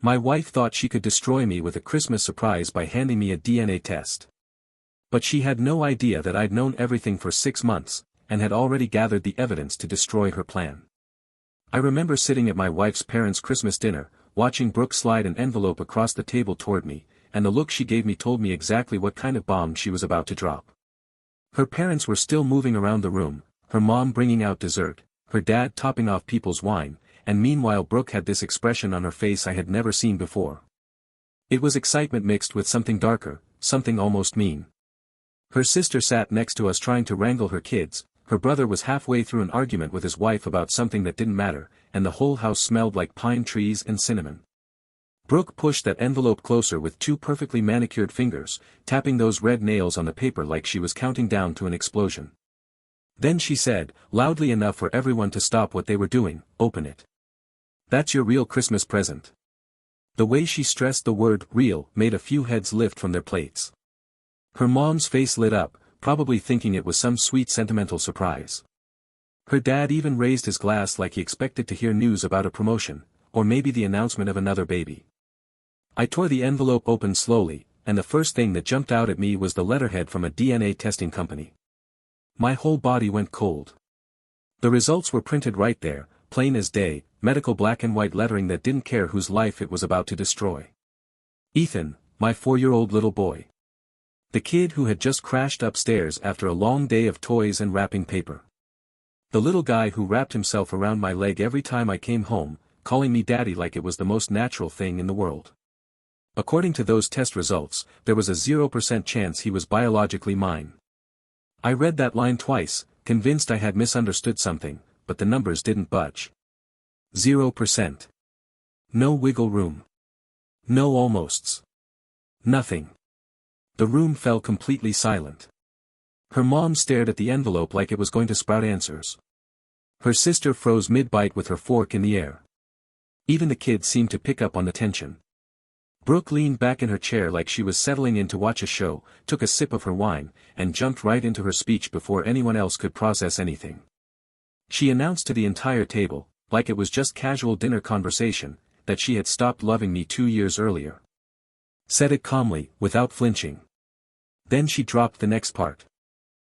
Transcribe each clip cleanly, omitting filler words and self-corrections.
My wife thought she could destroy me with a Christmas surprise by handing me a DNA test. But she had no idea that I'd known everything for 6 months, and had already gathered the evidence to destroy her plan. I remember sitting at my wife's parents' Christmas dinner, watching Brooke slide an envelope across the table toward me, and the look she gave me told me exactly what kind of bomb she was about to drop. Her parents were still moving around the room, her mom bringing out dessert, her dad topping off people's wine, and meanwhile Brooke had this expression on her face I had never seen before. It was excitement mixed with something darker, something almost mean. Her sister sat next to us trying to wrangle her kids, her brother was halfway through an argument with his wife about something that didn't matter, and the whole house smelled like pine trees and cinnamon. Brooke pushed that envelope closer with 2 perfectly manicured fingers, tapping those red nails on the paper like she was counting down to an explosion. Then she said, loudly enough for everyone to stop what they were doing, "Open it. That's your real Christmas present." The way she stressed the word "real" made a few heads lift from their plates. Her mom's face lit up, probably thinking it was some sweet sentimental surprise. Her dad even raised his glass like he expected to hear news about a promotion, or maybe the announcement of another baby. I tore the envelope open slowly, and the first thing that jumped out at me was the letterhead from a DNA testing company. My whole body went cold. The results were printed right there, plain as day, medical black and white lettering that didn't care whose life it was about to destroy. Ethan, my 4-year-old little boy. The kid who had just crashed upstairs after a long day of toys and wrapping paper. The little guy who wrapped himself around my leg every time I came home, calling me daddy like it was the most natural thing in the world. According to those test results, there was a 0% chance he was biologically mine. I read that line twice, convinced I had misunderstood something, but the numbers didn't budge. 0%. No wiggle room. No almosts. Nothing. The room fell completely silent. Her mom stared at the envelope like it was going to sprout answers. Her sister froze mid-bite with her fork in the air. Even the kids seemed to pick up on the tension. Brooke leaned back in her chair like she was settling in to watch a show, took a sip of her wine, and jumped right into her speech before anyone else could process anything. She announced to the entire table, like it was just casual dinner conversation, that she had stopped loving me 2 years earlier. Said it calmly, without flinching. Then she dropped the next part.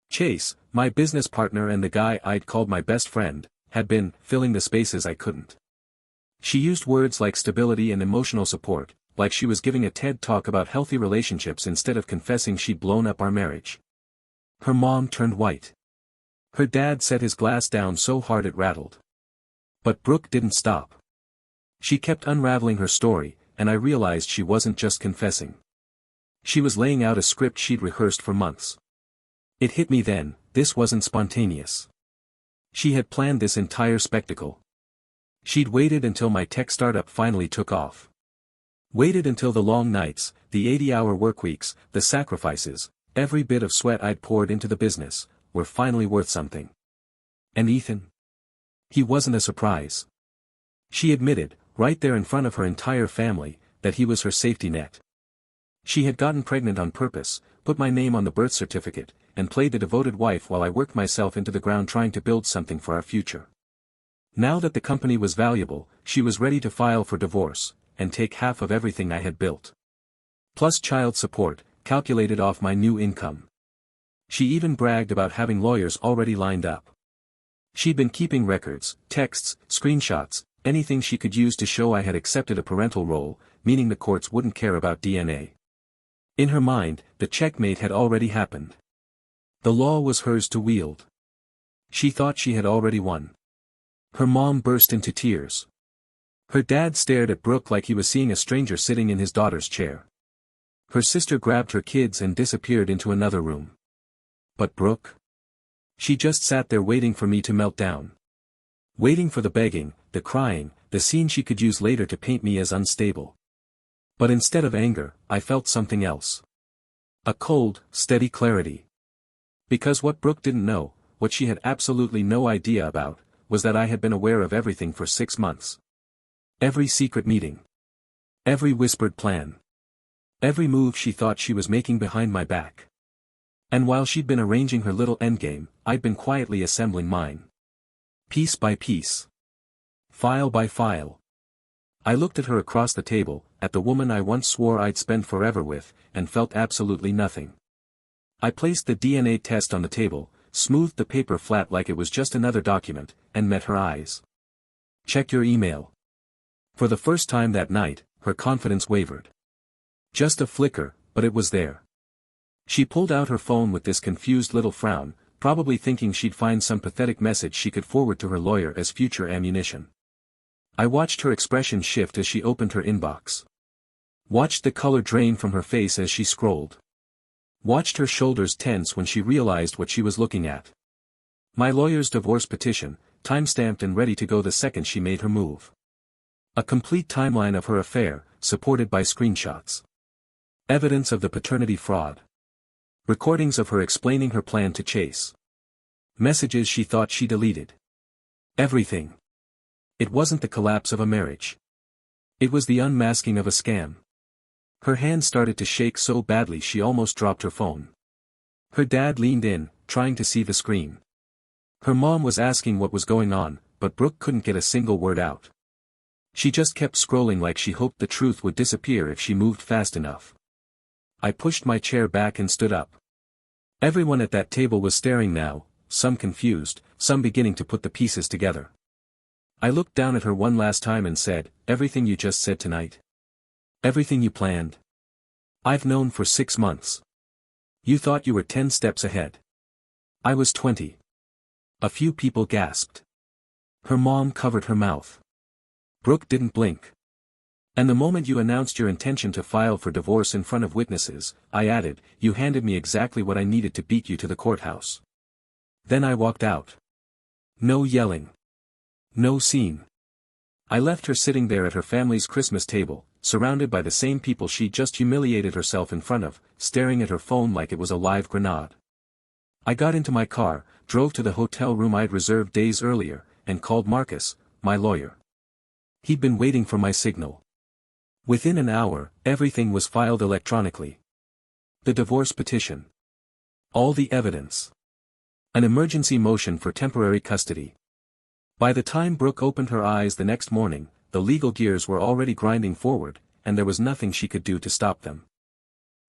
Chase, my business partner and the guy I'd called my best friend, had been filling the spaces I couldn't. She used words like stability and emotional support, like she was giving a TED talk about healthy relationships instead of confessing she'd blown up our marriage. Her mom turned white. Her dad set his glass down so hard it rattled. But Brooke didn't stop. She kept unraveling her story, and I realized she wasn't just confessing. She was laying out a script she'd rehearsed for months. It hit me then, this wasn't spontaneous. She had planned this entire spectacle. She'd waited until my tech startup finally took off. Waited until the long nights, the 80-hour workweeks, the sacrifices, every bit of sweat I'd poured into the business, were finally worth something. And Ethan? He wasn't a surprise. She admitted, right there in front of her entire family, that he was her safety net. She had gotten pregnant on purpose, put my name on the birth certificate, and played the devoted wife while I worked myself into the ground trying to build something for our future. Now that the company was valuable, she was ready to file for divorce, and take half of everything I had built. Plus child support, calculated off my new income. She even bragged about having lawyers already lined up. She'd been keeping records, texts, screenshots, anything she could use to show I had accepted a parental role, meaning the courts wouldn't care about DNA. In her mind, the checkmate had already happened. The law was hers to wield. She thought she had already won. Her mom burst into tears. Her dad stared at Brooke like he was seeing a stranger sitting in his daughter's chair. Her sister grabbed her kids and disappeared into another room. But Brooke? She just sat there waiting for me to melt down. Waiting for the begging, the crying, the scene she could use later to paint me as unstable. But instead of anger, I felt something else. A cold, steady clarity. Because what Brooke didn't know, what she had absolutely no idea about, was that I had been aware of everything for 6 months. Every secret meeting. Every whispered plan. Every move she thought she was making behind my back. And while she'd been arranging her little endgame, I'd been quietly assembling mine. Piece by piece. File by file. I looked at her across the table, at the woman I once swore I'd spend forever with, and felt absolutely nothing. I placed the DNA test on the table, smoothed the paper flat like it was just another document, and met her eyes. "Check your email." For the first time that night, her confidence wavered. Just a flicker, but it was there. She pulled out her phone with this confused little frown, probably thinking she'd find some pathetic message she could forward to her lawyer as future ammunition. I watched her expression shift as she opened her inbox. Watched the color drain from her face as she scrolled. Watched her shoulders tense when she realized what she was looking at. My lawyer's divorce petition, time-stamped and ready to go the second she made her move. A complete timeline of her affair, supported by screenshots. Evidence of the paternity fraud. Recordings of her explaining her plan to Chase. Messages she thought she deleted. Everything. It wasn't the collapse of a marriage. It was the unmasking of a scam. Her hand started to shake so badly she almost dropped her phone. Her dad leaned in, trying to see the screen. Her mom was asking what was going on, but Brooke couldn't get a single word out. She just kept scrolling like she hoped the truth would disappear if she moved fast enough. I pushed my chair back and stood up. Everyone at that table was staring now, some confused, some beginning to put the pieces together. I looked down at her one last time and said, "Everything you just said tonight? Everything you planned? I've known for 6 months. You thought you were 10 steps ahead. I was 20. A few people gasped. Her mom covered her mouth. Brooke didn't blink. And the moment you announced your intention to file for divorce in front of witnesses, I added, you handed me exactly what I needed to beat you to the courthouse. Then I walked out. No yelling. No scene. I left her sitting there at her family's Christmas table, surrounded by the same people she just humiliated herself in front of, staring at her phone like it was a live grenade. I got into my car, drove to the hotel room I'd reserved days earlier, and called Marcus, my lawyer. He'd been waiting for my signal. Within an hour, everything was filed electronically. The divorce petition. All the evidence. An emergency motion for temporary custody. By the time Brooke opened her eyes the next morning, the legal gears were already grinding forward, and there was nothing she could do to stop them.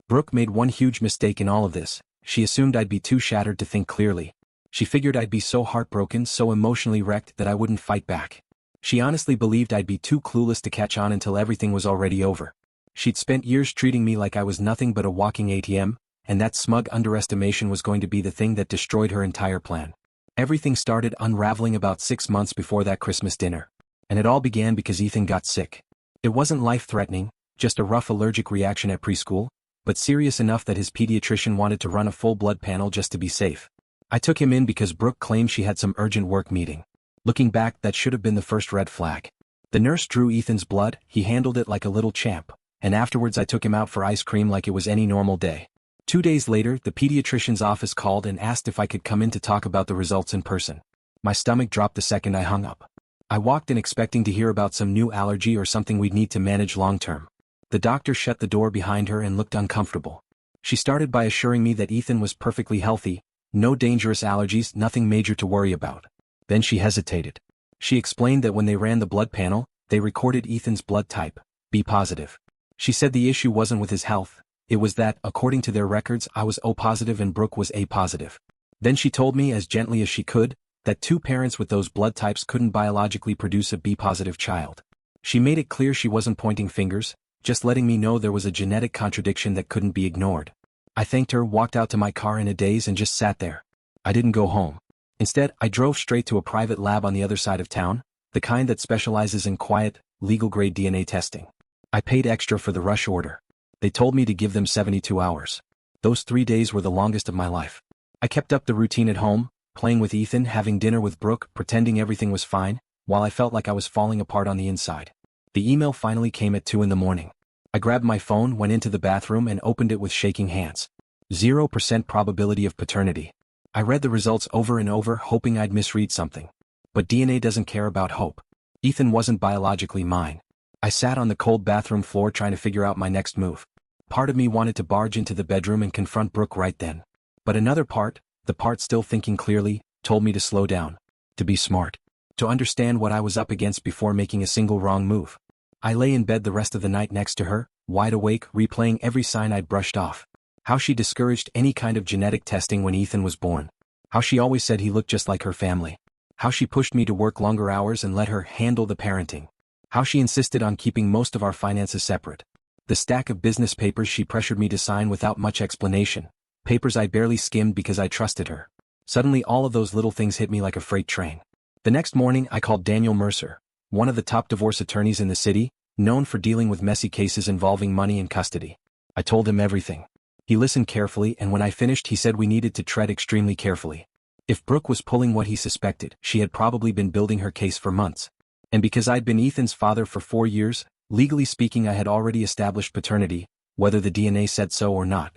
Brooke made one huge mistake in all of this. She assumed I'd be too shattered to think clearly. She figured I'd be so heartbroken, so emotionally wrecked that I wouldn't fight back. She honestly believed I'd be too clueless to catch on until everything was already over. She'd spent years treating me like I was nothing but a walking ATM, and that smug underestimation was going to be the thing that destroyed her entire plan. Everything started unraveling about 6 months before that Christmas dinner. And it all began because Ethan got sick. It wasn't life-threatening, just a rough allergic reaction at preschool, but serious enough that his pediatrician wanted to run a full blood panel just to be safe. I took him in because Brooke claimed she had some urgent work meeting. Looking back, that should have been the first red flag. The nurse drew Ethan's blood, he handled it like a little champ, and afterwards I took him out for ice cream like it was any normal day. 2 days later, the pediatrician's office called and asked if I could come in to talk about the results in person. My stomach dropped the second I hung up. I walked in expecting to hear about some new allergy or something we'd need to manage long-term. The doctor shut the door behind her and looked uncomfortable. She started by assuring me that Ethan was perfectly healthy, no dangerous allergies, nothing major to worry about. Then she hesitated. She explained that when they ran the blood panel, they recorded Ethan's blood type, B positive. She said the issue wasn't with his health, it was that, according to their records, I was O positive and Brooke was A positive. Then she told me as gently as she could, that 2 parents with those blood types couldn't biologically produce a B positive child. She made it clear she wasn't pointing fingers, just letting me know there was a genetic contradiction that couldn't be ignored. I thanked her, walked out to my car in a daze and just sat there. I didn't go home. Instead, I drove straight to a private lab on the other side of town, the kind that specializes in quiet, legal-grade DNA testing. I paid extra for the rush order. They told me to give them 72 hours. Those 3 days were the longest of my life. I kept up the routine at home, playing with Ethan, having dinner with Brooke, pretending everything was fine, while I felt like I was falling apart on the inside. The email finally came at 2 in the morning. I grabbed my phone, went into the bathroom and opened it with shaking hands. 0% probability of paternity. I read the results over and over, hoping I'd misread something. But DNA doesn't care about hope. Ethan wasn't biologically mine. I sat on the cold bathroom floor trying to figure out my next move. Part of me wanted to barge into the bedroom and confront Brooke right then. But another part, the part still thinking clearly, told me to slow down. To be smart. To understand what I was up against before making a single wrong move. I lay in bed the rest of the night next to her, wide awake, replaying every sign I'd brushed off. How she discouraged any kind of genetic testing when Ethan was born. How she always said he looked just like her family. How she pushed me to work longer hours and let her handle the parenting. How she insisted on keeping most of our finances separate. The stack of business papers she pressured me to sign without much explanation. Papers I barely skimmed because I trusted her. Suddenly all of those little things hit me like a freight train. The next morning I called Daniel Mercer, one of the top divorce attorneys in the city, known for dealing with messy cases involving money and custody. I told him everything. He listened carefully, and when I finished he said we needed to tread extremely carefully. If Brooke was pulling what he suspected, she had probably been building her case for months. And because I'd been Ethan's father for 4 years, legally speaking I had already established paternity, whether the DNA said so or not.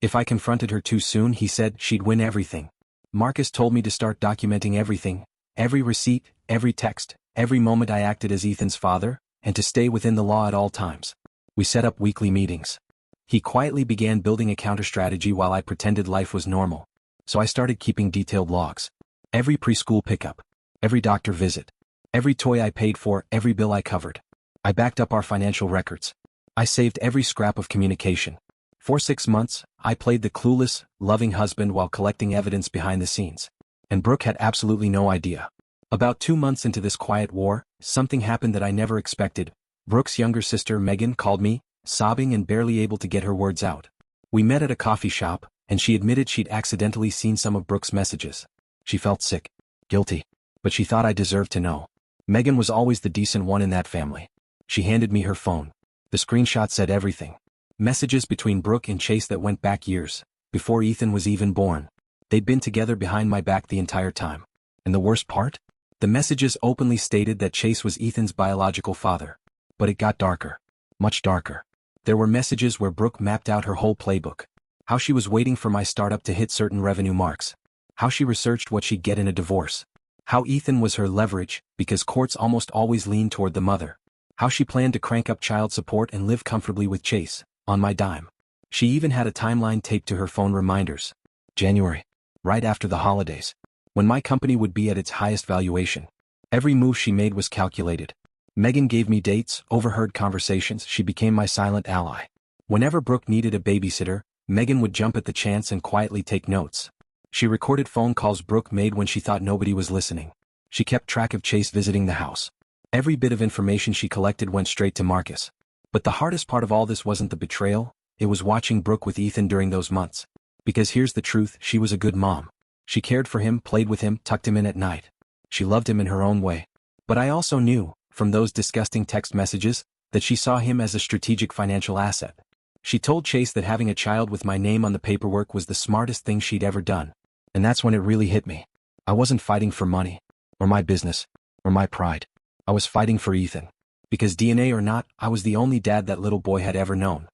If I confronted her too soon, he said, she'd win everything. Marcus told me to start documenting everything, every receipt, every text, every moment I acted as Ethan's father, and to stay within the law at all times. We set up weekly meetings. He quietly began building a counter-strategy while I pretended life was normal. So I started keeping detailed logs. Every preschool pickup, every doctor visit, every toy I paid for, every bill I covered. I backed up our financial records. I saved every scrap of communication. For 6 months, I played the clueless, loving husband while collecting evidence behind the scenes. And Brooke had absolutely no idea. About 2 months into this quiet war, something happened that I never expected. Brooke's younger sister Megan called me, sobbing and barely able to get her words out. We met at a coffee shop, and she admitted she'd accidentally seen some of Brooke's messages. She felt sick, guilty, but she thought I deserved to know. Megan was always the decent one in that family. She handed me her phone. The screenshot said everything. Messages between Brooke and Chase that went back years, before Ethan was even born. They'd been together behind my back the entire time. And the worst part? The messages openly stated that Chase was Ethan's biological father. But it got darker. Much darker. There were messages where Brooke mapped out her whole playbook. How she was waiting for my startup to hit certain revenue marks. How she researched what she'd get in a divorce. How Ethan was her leverage, because courts almost always lean toward the mother. How she planned to crank up child support and live comfortably with Chase, on my dime. She even had a timeline taped to her phone reminders. January. Right after the holidays. When my company would be at its highest valuation. Every move she made was calculated. Megan gave me dates, overheard conversations, she became my silent ally. Whenever Brooke needed a babysitter, Megan would jump at the chance and quietly take notes. She recorded phone calls Brooke made when she thought nobody was listening. She kept track of Chase visiting the house. Every bit of information she collected went straight to Marcus. But the hardest part of all this wasn't the betrayal, it was watching Brooke with Ethan during those months. Because here's the truth, she was a good mom. She cared for him, played with him, tucked him in at night. She loved him in her own way. But I also knew, from those disgusting text messages, that she saw him as a strategic financial asset. She told Chase that having a child with my name on the paperwork was the smartest thing she'd ever done. And that's when it really hit me. I wasn't fighting for money, or my business, or my pride. I was fighting for Ethan. Because DNA or not, I was the only dad that little boy had ever known.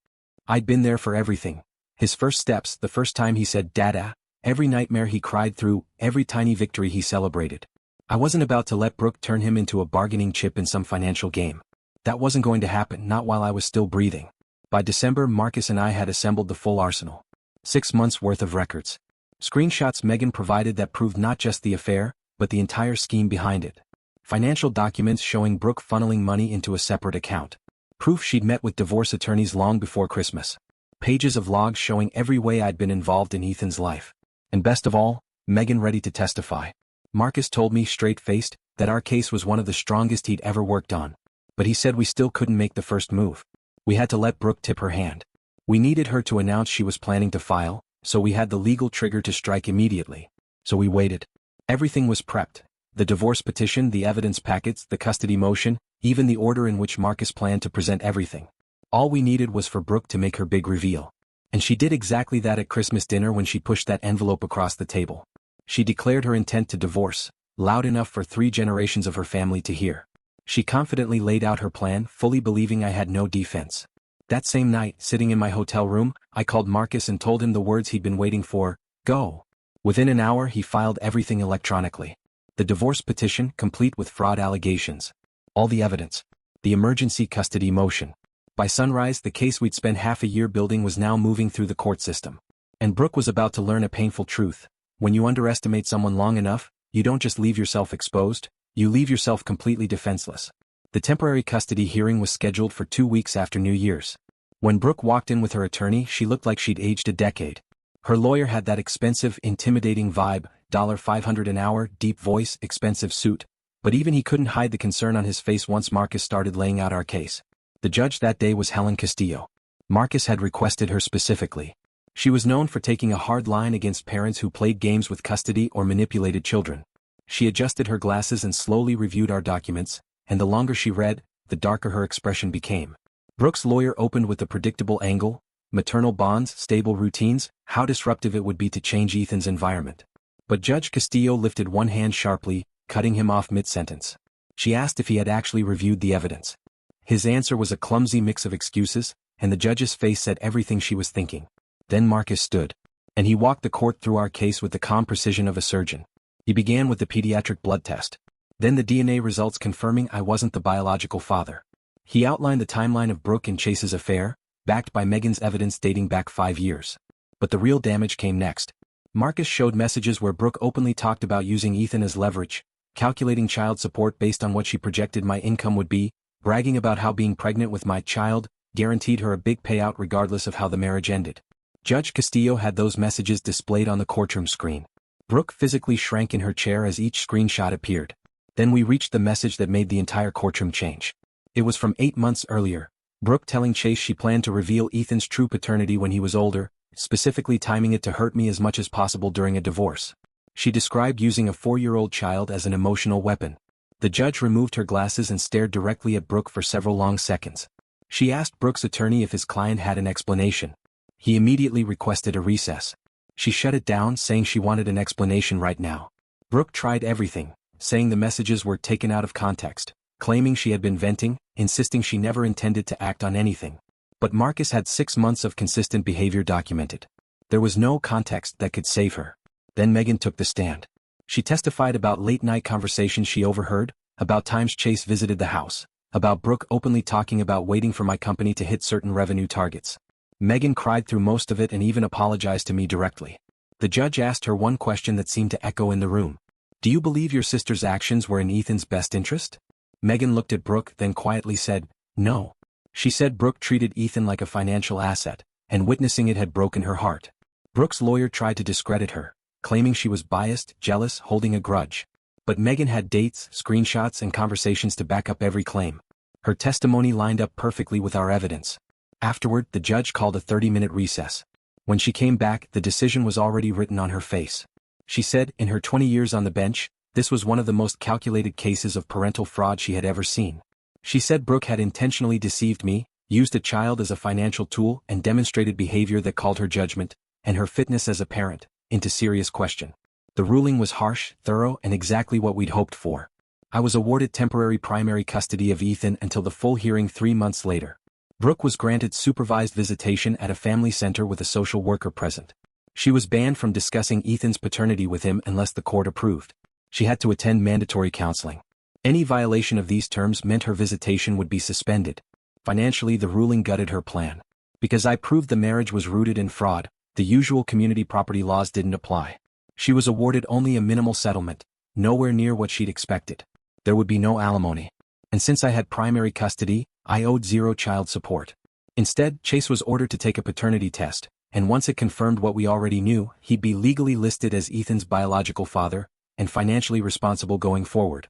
I'd been there for everything. His first steps, the first time he said Dada, every nightmare he cried through, every tiny victory he celebrated. I wasn't about to let Brooke turn him into a bargaining chip in some financial game. That wasn't going to happen, not while I was still breathing. By December, Marcus and I had assembled the full arsenal. 6 months worth of records. Screenshots Megan provided that proved not just the affair, but the entire scheme behind it. Financial documents showing Brooke funneling money into a separate account. Proof she'd met with divorce attorneys long before Christmas. Pages of logs showing every way I'd been involved in Ethan's life. And best of all, Megan ready to testify. Marcus told me straight-faced that our case was one of the strongest he'd ever worked on. But he said we still couldn't make the first move. We had to let Brooke tip her hand. We needed her to announce she was planning to file, so we had the legal trigger to strike immediately. So we waited. Everything was prepped. The divorce petition, the evidence packets, the custody motion, even the order in which Marcus planned to present everything. All we needed was for Brooke to make her big reveal. And she did exactly that at Christmas dinner when she pushed that envelope across the table. She declared her intent to divorce, loud enough for 3 generations of her family to hear. She confidently laid out her plan, fully believing I had no defense. That same night, sitting in my hotel room, I called Marcus and told him the words he'd been waiting for, go. Within an hour he filed everything electronically. The divorce petition, complete with fraud allegations. All the evidence. The emergency custody motion. By sunrise, the case we'd spent half a year building was now moving through the court system. And Brooke was about to learn a painful truth. When you underestimate someone long enough, you don't just leave yourself exposed, you leave yourself completely defenseless. The temporary custody hearing was scheduled for 2 weeks after New Year's. When Brooke walked in with her attorney, she looked like she'd aged a decade. Her lawyer had that expensive, intimidating vibe, $500 an hour, deep voice, expensive suit. But even he couldn't hide the concern on his face once Marcus started laying out our case. The judge that day was Helen Castillo. Marcus had requested her specifically. She was known for taking a hard line against parents who played games with custody or manipulated children. She adjusted her glasses and slowly reviewed our documents, and the longer she read, the darker her expression became. Brooke's lawyer opened with the predictable angle: maternal bonds, stable routines, how disruptive it would be to change Ethan's environment. But Judge Castillo lifted one hand sharply, cutting him off mid-sentence. She asked if he had actually reviewed the evidence. His answer was a clumsy mix of excuses, and the judge's face said everything she was thinking. Then Marcus stood. And he walked the court through our case with the calm precision of a surgeon. He began with the pediatric blood test. Then the DNA results confirming I wasn't the biological father. He outlined the timeline of Brooke and Chase's affair, backed by Megan's evidence dating back 5 years. But the real damage came next. Marcus showed messages where Brooke openly talked about using Ethan as leverage, calculating child support based on what she projected my income would be, bragging about how being pregnant with my child guaranteed her a big payout regardless of how the marriage ended. Judge Castillo had those messages displayed on the courtroom screen. Brooke physically shrank in her chair as each screenshot appeared. Then we reached the message that made the entire courtroom change. It was from 8 months earlier. Brooke telling Chase she planned to reveal Ethan's true paternity when he was older, specifically timing it to hurt me as much as possible during a divorce. She described using a 4-year-old child as an emotional weapon. The judge removed her glasses and stared directly at Brooke for several long seconds. She asked Brooke's attorney if his client had an explanation. He immediately requested a recess. She shut it down, saying she wanted an explanation right now. Brooke tried everything, saying the messages were taken out of context, claiming she had been venting, insisting she never intended to act on anything. But Marcus had 6 months of consistent behavior documented. There was no context that could save her. Then Megan took the stand. She testified about late-night conversations she overheard, about times Chase visited the house, about Brooke openly talking about waiting for my company to hit certain revenue targets. Megan cried through most of it and even apologized to me directly. The judge asked her one question that seemed to echo in the room. Do you believe your sister's actions were in Ethan's best interest? Megan looked at Brooke, then quietly said, no. She said Brooke treated Ethan like a financial asset, and witnessing it had broken her heart. Brooke's lawyer tried to discredit her, claiming she was biased, jealous, holding a grudge. But Megan had dates, screenshots, and conversations to back up every claim. Her testimony lined up perfectly with our evidence. Afterward, the judge called a 30-minute recess. When she came back, the decision was already written on her face. She said, in her 20 years on the bench, this was one of the most calculated cases of parental fraud she had ever seen. She said Brooke had intentionally deceived me, used a child as a financial tool, and demonstrated behavior that called her judgment, and her fitness as a parent, into serious question. The ruling was harsh, thorough, and exactly what we'd hoped for. I was awarded temporary primary custody of Ethan until the full hearing 3 months later. Brooke was granted supervised visitation at a family center with a social worker present. She was banned from discussing Ethan's paternity with him unless the court approved. She had to attend mandatory counseling. Any violation of these terms meant her visitation would be suspended. Financially, the ruling gutted her plan. Because I proved the marriage was rooted in fraud, the usual community property laws didn't apply. She was awarded only a minimal settlement, nowhere near what she'd expected. There would be no alimony. And since I had primary custody, I owed 0 child support. Instead, Chase was ordered to take a paternity test, and once it confirmed what we already knew, he'd be legally listed as Ethan's biological father, and financially responsible going forward.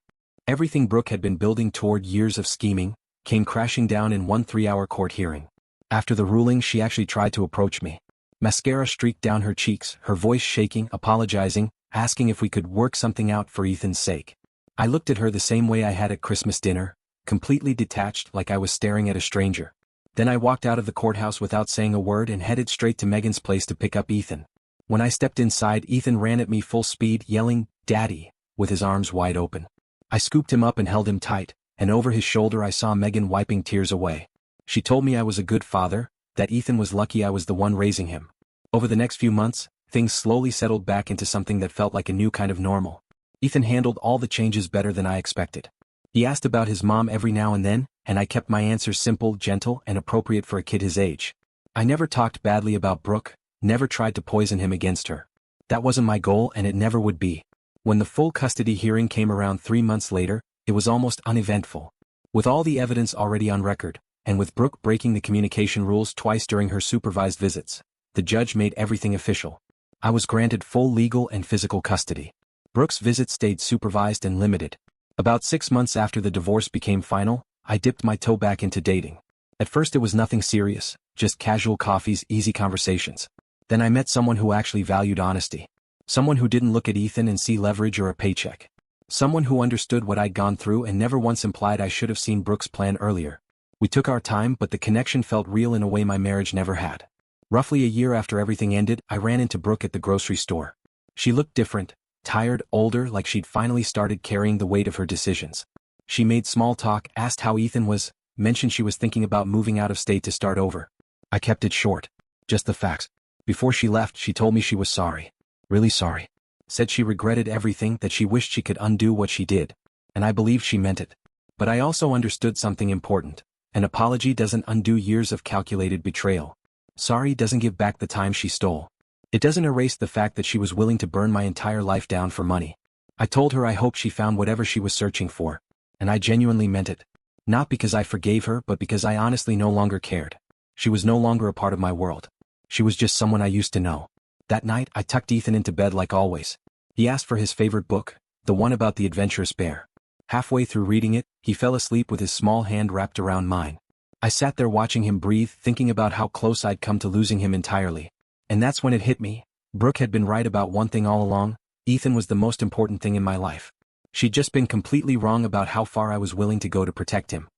Everything Brooke had been building toward, years of scheming, came crashing down in one 3-hour court hearing. After the ruling, she actually tried to approach me. Mascara streaked down her cheeks, her voice shaking, apologizing, asking if we could work something out for Ethan's sake. I looked at her the same way I had at Christmas dinner, completely detached, like I was staring at a stranger. Then I walked out of the courthouse without saying a word and headed straight to Megan's place to pick up Ethan. When I stepped inside, Ethan ran at me full speed, yelling, "Daddy," with his arms wide open. I scooped him up and held him tight, and over his shoulder I saw Megan wiping tears away. She told me I was a good father, that Ethan was lucky I was the one raising him. Over the next few months, things slowly settled back into something that felt like a new kind of normal. Ethan handled all the changes better than I expected. He asked about his mom every now and then, and I kept my answers simple, gentle, and appropriate for a kid his age. I never talked badly about Brooke, never tried to poison him against her. That wasn't my goal, and it never would be. When the full custody hearing came around 3 months later, it was almost uneventful. With all the evidence already on record, and with Brooke breaking the communication rules twice during her supervised visits, the judge made everything official. I was granted full legal and physical custody. Brooke's visits stayed supervised and limited. About 6 months after the divorce became final, I dipped my toe back into dating. At first it was nothing serious, just casual coffees, easy conversations. Then I met someone who actually valued honesty. Someone who didn't look at Ethan and see leverage or a paycheck. Someone who understood what I'd gone through and never once implied I should have seen Brooke's plan earlier. We took our time, but the connection felt real in a way my marriage never had. Roughly a year after everything ended, I ran into Brooke at the grocery store. She looked different, tired, older, like she'd finally started carrying the weight of her decisions. She made small talk, asked how Ethan was, mentioned she was thinking about moving out of state to start over. I kept it short. Just the facts. Before she left, she told me she was sorry. Really sorry. Said she regretted everything, that she wished she could undo what she did. And I believed she meant it. But I also understood something important. An apology doesn't undo years of calculated betrayal. Sorry doesn't give back the time she stole. It doesn't erase the fact that she was willing to burn my entire life down for money. I told her I hoped she found whatever she was searching for. And I genuinely meant it. Not because I forgave her, but because I honestly no longer cared. She was no longer a part of my world. She was just someone I used to know. That night, I tucked Ethan into bed like always. He asked for his favorite book, the one about the adventurous bear. Halfway through reading it, he fell asleep with his small hand wrapped around mine. I sat there watching him breathe, thinking about how close I'd come to losing him entirely. And that's when it hit me. Brooke had been right about one thing all along. Ethan was the most important thing in my life. She'd just been completely wrong about how far I was willing to go to protect him.